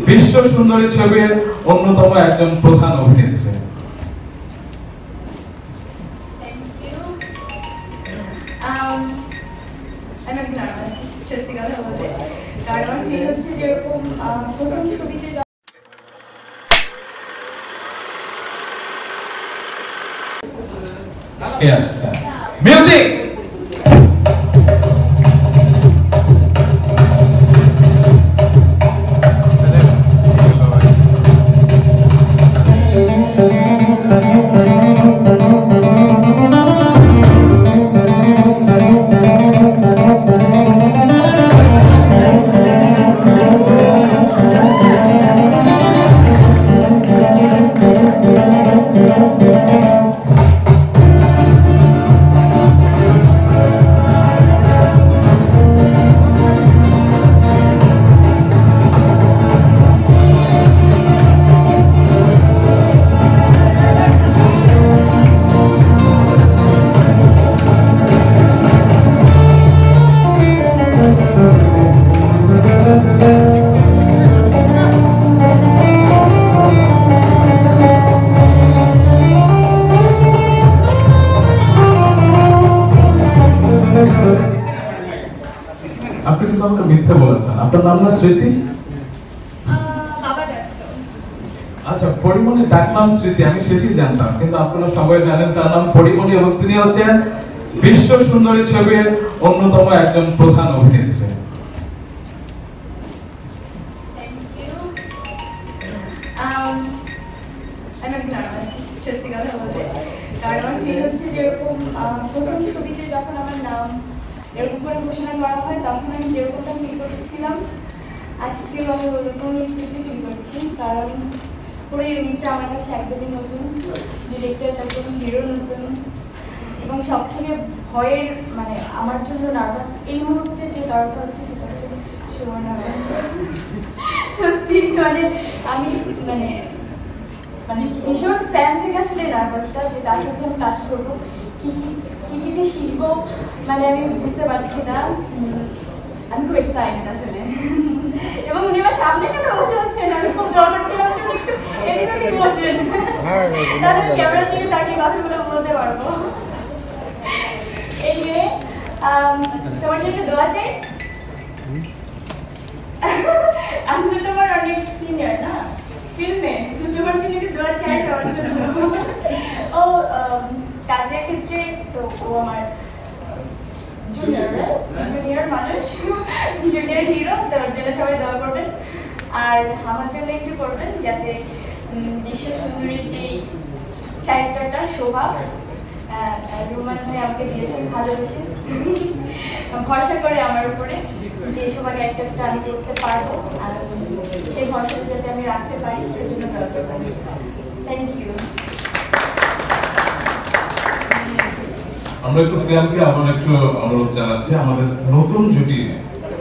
বিশ্ব সুন্দরী ছবির অন্যতম একজন প্রধান অভিনেত্রী। মিউজিক। আপনি কিন্তু আমাকে মিথ্যে বলেছেন। আপনার নাম না স্মৃতি? আচ্ছা, পরিমণির ডাক নাম স্মৃতি, আমি সেটাই জানতাম, কিন্তু আপনারা সবাই জানেন তার নাম পরিমণি এবং তিনি হচ্ছেন বিশ্ব সুন্দরী ছবির অন্যতম একজন প্রধান অভিনেত্রী। প্রথম ছবিতে যখন আমার নাম এরকম করে ঘোষণা করা হয় তখন আমি যেরকমটা ফিল করেছিলাম আজকেও আমি ওরকমই ফিল করছি, কারণ পুরো ইউনিটটা আমার কাছে একদমই নতুন, ডিরেক্টর নতুন, হিরো নতুন, এবং সব থেকে ভয়ের মানে আমার জন্য নার্ভাস এই মুহূর্তে যে কারণটা হচ্ছে সেটা হচ্ছে সুবর্ণা। সত্যি মানে আমি মানে মানে ভীষণ ফ্যান থেকে আসলে নার্ভাসটা, যে তার সাথে আমি কাজ করবো, কি যে শিখবো মানে আমি বুঝতে পারছি না। আমি খুব এক্সাইটেড আসলে, এবং উনি আমার সামনে কেন বসে আছেন, আমি খুব দরকার ছিলাম একটু এদিক ওদিক বসবেন, তাহলে ক্যামেরা দিয়ে তাকে কথাগুলো বলতে পারবো। এই যে তোমার জন্য দোয়া চাই। আমি তো তোমার অনেক সিনিয়র না ফিল্মে, তোমার জন্য একটু দোয়া চাই সবার জন্য। ও কাজের ক্ষেত্রে তো ও আমার জুনিয়র মানুষ, জুনিয়র হিরো, তো ওর জন্য সবাই দোয়া করবেন। আর আমার জন্য একটু করবেন যাতে বিশ্ব সুন্দরীর যে ক্যারেক্টারটা শোভা রুমান ভাই আমাকে দিয়েছেন ভালোবেসে, ভরসা করে আমার উপরে, যে শোভা ক্যারেক্টারটা আমি করতে পারবো, আর সেই ভরসাটা যাতে আমি রাখতে পারি সেজন্য দোয়া করবেন। Thank you. আমরা একটু সিয়ামকে আবার একটু অনুরোধ জানাচ্ছি, আমাদের নতুন জুটি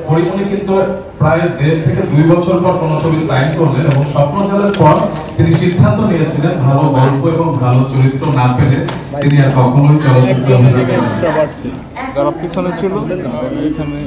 পরিমণি কিন্তু প্রায় 1.5 থেকে 2 বছর পর কোনো ছবি সাইন করলেন, এবং স্বপ্নজালের পর তিনি সিদ্ধান্ত নিয়েছিলেন ভালো গল্প এবং ভালো চরিত্র না পেলে তিনি আর কখনোই চলচ্চিত্রে অভিনয় করবেন না। যারা পিছনে ছিল এখানে